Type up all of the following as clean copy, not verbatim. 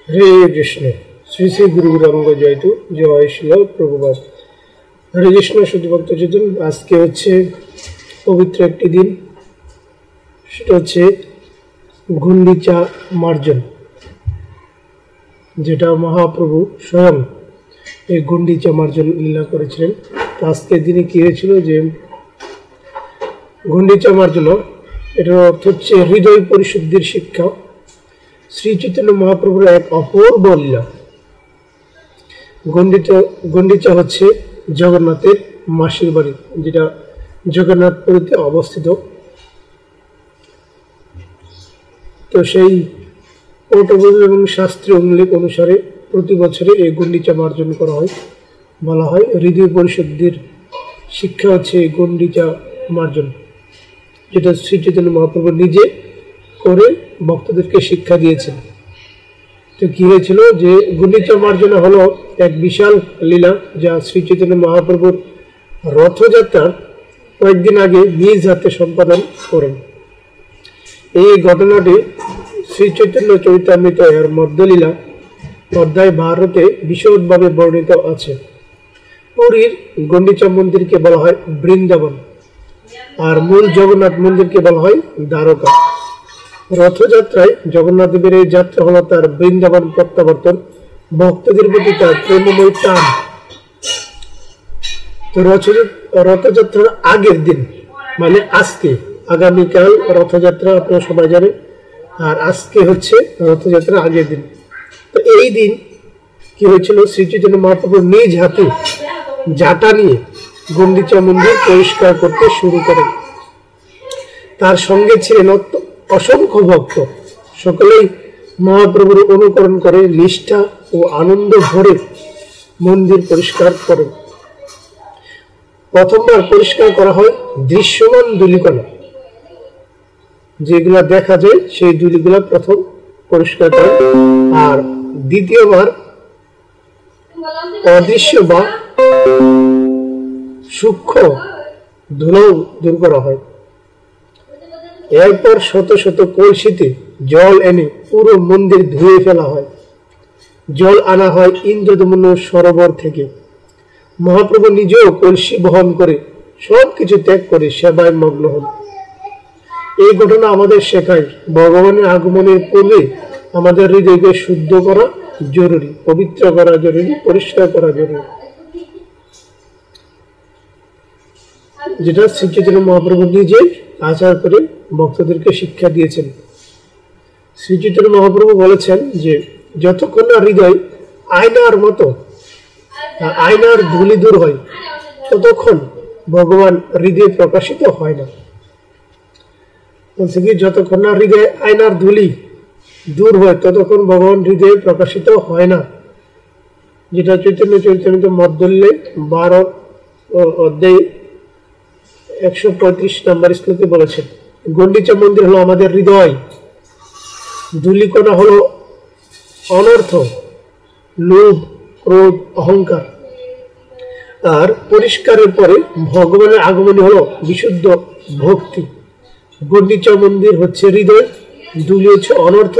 হরে কৃষ্ণ। শ্রী শ্রী গুরু গৌরাঙ্গ জয়তু, জয় শিল প্রভুপাদ। হরে কৃষ্ণ শুদ্ধ ভক্ত চেতন। আজকে হচ্ছে পবিত্র একটি দিন, সেটা হচ্ছে গুন্ডিচা মার্জন, যেটা মহাপ্রভু স্বয়ং এই গুন্ডিচা মার্জন লীলা করেছিলেন। তো আজকের দিনে কি হয়েছিল যে গুন্ডিচা মার্জন, এটার অর্থ হচ্ছে হৃদয় পরিশুদ্ধির শিক্ষা। শ্রী চৈতন্য মহাপ্রভুর এক অপূর্ব লীলা। গুন্ডিচা হচ্ছে জগন্নাথের মাসির বাড়ি, যেটা জগন্নাথপুরীতে অবস্থিত। তো সেই পটভূমি এবং শাস্ত্রীয় উল্লেখ অনুসারে প্রতি বছরে এই গুন্ডিচা মার্জন করা হয়। বলা হয় হৃদয় পরিশুদ্ধির শিক্ষা হচ্ছে এই গুন্ডিচা মার্জন, যেটা শ্রী চৈতন্য মহাপ্রভু নিজে করে ভক্তদেরকে শিক্ষা দিয়েছেন। তো কি হয়েছিল যে গুন্ডিচা মার্জনা হলো এক বিশাল লীলা, যা শ্রী চৈতন্য মহাপ্রভুর রথযাত্রার কয়েকদিন আগে নিজ হাতে সম্পাদন করেন। এই ঘটনাটি শ্রী চৈতন্য চরিতামৃত এর মধ্যলীলা অধ্যায় 12-তে বিশদভাবে বর্ণিত আছে। পুরীর গুন্ডিচা মন্দিরকে বলা হয় বৃন্দাবন, আর মূল জগন্নাথ মন্দিরকে বলা হয় দ্বারকা। রথযাত্রায় জগন্নাথ দেবের এই যাত্রা হলো তার বৃন্দাবন প্রত্যাবর্তন, ভক্তদের প্রতি তার প্রেমময় টান। তো রথযাত্রার আগের দিন মানে আজকে, আগামীকাল রথযাত্রা আপনারা সবাই জানেন, আর আজকে হচ্ছে রথযাত্রার আগের দিন। তো এই দিন কি হয়েছিল, শ্রী চৈতন্য মহাপ্রভু নিজ হাতে জাটা নিয়ে গুন্ডিচা মন্দির পরিষ্কার করতে শুরু করেন। তার সঙ্গে ছিলেন অসংখ্য ভক্ত। সকলেই মহাপ্রভুর অনুকরণ করে নিষ্ঠা ও আনন্দ ভরে মন্দির পরিষ্কার করেন। প্রথমবার পরিষ্কার করা হয় দৃশ্যমান ধূলিকণা, যেগুলা দেখা যায় সেই ধূলিগুলা প্রথম পরিষ্কার করে, আর দ্বিতীয়বার অদৃশ্য বা সূক্ষ্ম ধুলো দূর করা হয়। এরপর শত শত কলসিতে জল এনে পুরো মন্দির ধুয়ে ফেলা হয়। জল আনা হয় ইন্দ্রদমন সরোবর থেকে। মহাপ্রভু নিজেও কলসি বহন করে সবকিছু ত্যাগ করে সেবায় মগ্ন হন। এই ঘটনা আমাদের শেখায় ভগবানের আগমনের পূর্বে আমাদের হৃদয়কে শুদ্ধ করা জরুরি, পবিত্র করা জরুরি, পরিষ্কার করা জরুরি, যেটা শ্রী চৈতন্য মহাপ্রভু নিজে আচার করে ভক্তদেরকে শিক্ষা দিয়েছেন। শ্রী চৈতন্য মহাপ্রভু বলেছেন যে যতক্ষণ না হৃদয় আয়নার মতো, আয়নার ধুলি দূর হয়, ততক্ষণ ভগবান হৃদয় প্রকাশিত হয় না। বলছে কি, যতক্ষণ না হৃদয় আয়নার ধুলি দূর হয় ততক্ষণ ভগবান হৃদয়ে প্রকাশিত হয় না, যেটা চৈতন্য চরিতামৃত মধ্যে 12 অধ্যায়ে 135 নম্বর শ্লোকে বলেছেন। গুন্ডিচা মন্দির হলো আমাদের হৃদয়, ধূলিকণা হলো অনর্থ, লোভ, ক্রোধ, অহংকার। আর পরিষ্কারের পরে ভগবানের আগমন হলো বিশুদ্ধ ভক্তি। গুন্ডিচা মন্দির হচ্ছে হৃদয়, ধূলি হচ্ছে অনর্থ,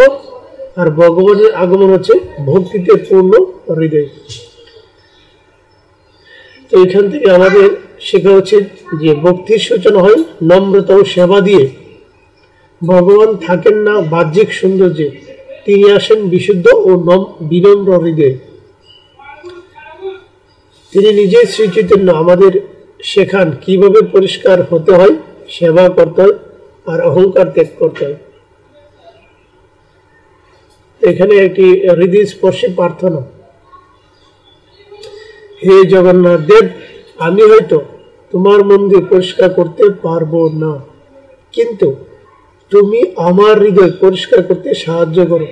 আর ভগবানের আগমন হচ্ছে ভক্তিতে পূর্ণ হৃদয়। তো এখান থেকে আমাদের শেখা হচ্ছে যে ভক্তির সূচনা হয় নম্রতা ও সেবা দিয়ে। ভগবান থাকেন না বাহ্যিক সৌন্দর্যে, তিনি আসেন বিশুদ্ধ ও বিনম্র হৃদয়ে। তিনি নিজেই শ্রী চৈতন্য আমাদের শেখান কিভাবে পরিষ্কার হতে হয়, সেবা করতে হয়, আর অহংকার ত্যাগ করতে হয়। এখানে একটি হৃদয় স্পর্শী প্রার্থনা। হে জগন্নাথ দেব, আমি হয়তো তোমার মন্দির পরিষ্কার করতে পারবো না, কিন্তু তুমি আমার হৃদয় পরিষ্কার করতে সাহায্য করো,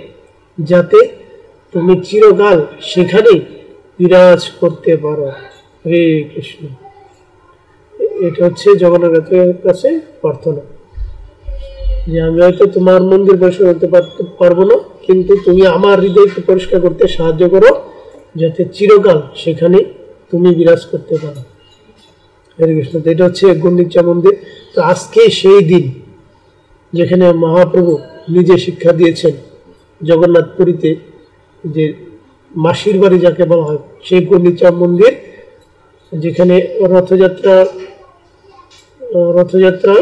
যাতে তুমি চিরকাল সেখানে বিরাজ করতে পারো। হরে কৃষ্ণ। এটা হচ্ছে জগন্নাথের কাছে প্রার্থনা, যে আমি হয়তো তোমার মন্দির পরিষ্কার করতে পারবো না, কিন্তু তুমি আমার হৃদয়কে পরিষ্কার করতে সাহায্য করো, যাতে চিরকাল সেখানে তুমি বিরাজ করতে পারো। হরে কৃষ্ণ। এটা হচ্ছে গুন্ডিচা মন্দির। তো আজকে সেই দিন যেখানে মহাপ্রভু নিজে শিক্ষা দিয়েছেন জগন্নাথপুরীতে যে মাসির বাড়ি যাকে বলা হয়, সেই গুন্ডিচা মন্দির, যেখানে রথযাত্রা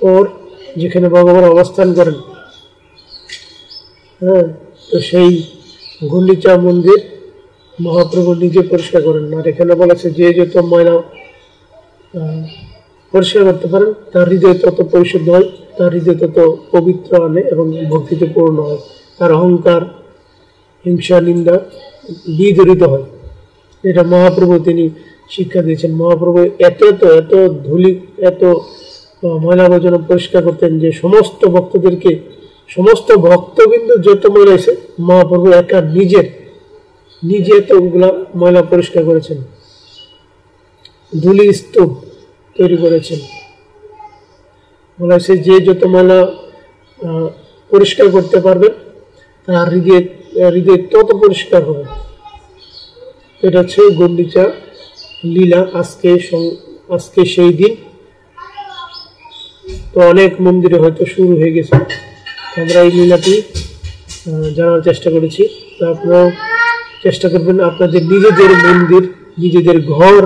ওর যেখানে ভগবান অবস্থান করেন। হ্যাঁ, তো সেই গুন্ডিচা মন্দির মহাপ্রভু নিজে পরিষ্কার করেন। আর এখানে বলেছে যে যত ময়লা পরিষ্কার করতে পারেন, তার হৃদয় তত পরিশুদ্ধ হয়, তার হৃদয় তত পবিত্র আনে এবং ভক্তিতে পূর্ণ হয়, তার অহংকার, হিংসা, নিন্দা বিদূরিত হয়। এটা মহাপ্রভু তিনি শিক্ষা দিয়েছেন। মহাপ্রভু এত ধুলি, এত ময়লা আবর্জনা পরিষ্কার করতেন যে সমস্ত ভক্তবৃন্দ যত ময়লা এসে মহাপ্রভু একা নিজে তো ওগুলা ময়লা পরিষ্কার করেছেন, ধুলি স্তূপ তৈরি করেছেন। বলা হয়েছে যে যত ময়লা পরিষ্কার করতে পারবেন, তার হৃদয় তত পরিষ্কার হবে। এটা হচ্ছে গুন্ডিচা লীলা। আজকে সেই দিন। তো অনেক মন্দিরে হয়তো শুরু হয়ে গেছে, আমরা এই লীলাটি জানার চেষ্টা করেছি। তো আপনারাও চেষ্টা করবেন আপনাদের নিজেদের মন্দির, নিজেদের ঘর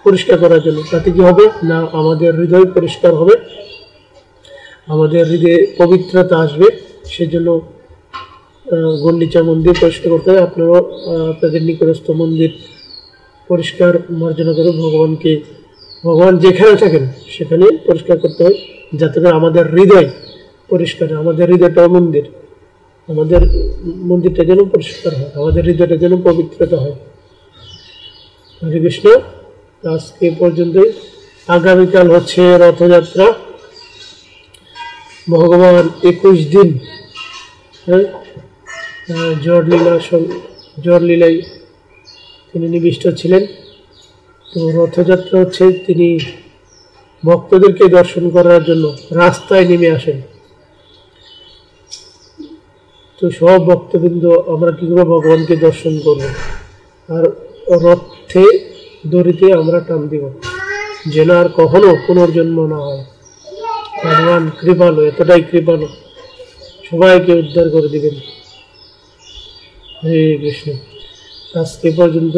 পরিষ্কার করার জন্য। তাতে কি হবে না, আমাদের হৃদয় পরিষ্কার হবে, আমাদের হৃদয়ে পবিত্রতা আসবে। সেজন্য গুন্ডিচা মন্দির পরিষ্কার করতে হবে। আপনারাও আপনাদের নিকটস্থ মন্দির পরিষ্কার মার্জনা করে ভগবান যেখানে থাকেন সেখানে পরিষ্কার করতে হয়, যাতে করে আমাদের হৃদয় পরিষ্কার হয়। আমাদের হৃদয়টা মন্দির, আমাদের মন্দিরটা যেন পরিষ্কার হয়, আমাদের হৃদয়টা যেন পবিত্রতা হয়। হরে কৃষ্ণ। আজকে পর্যন্তই। আগামীকাল হচ্ছে রথযাত্রা। ভগবান 21 দিন জ্বর লীলায় তিনি নিবিষ্ট ছিলেন। তো রথযাত্রা হচ্ছে তিনি ভক্তদেরকে দর্শন করার জন্য রাস্তায় নেমে আসেন। তো সব ভক্তবৃন্দ আমরা কি করে ভগবানকে দর্শন করব? আর রথে দড়িতে আমরা টান দিব, যেন আর কখনো পুনর্জন্ম না হয়। ভগবান কৃপালু, এতটাই কৃপালু, সবাইকে উদ্ধার করে দিবেন। হরে কৃষ্ণ। আজকে পর্যন্ত।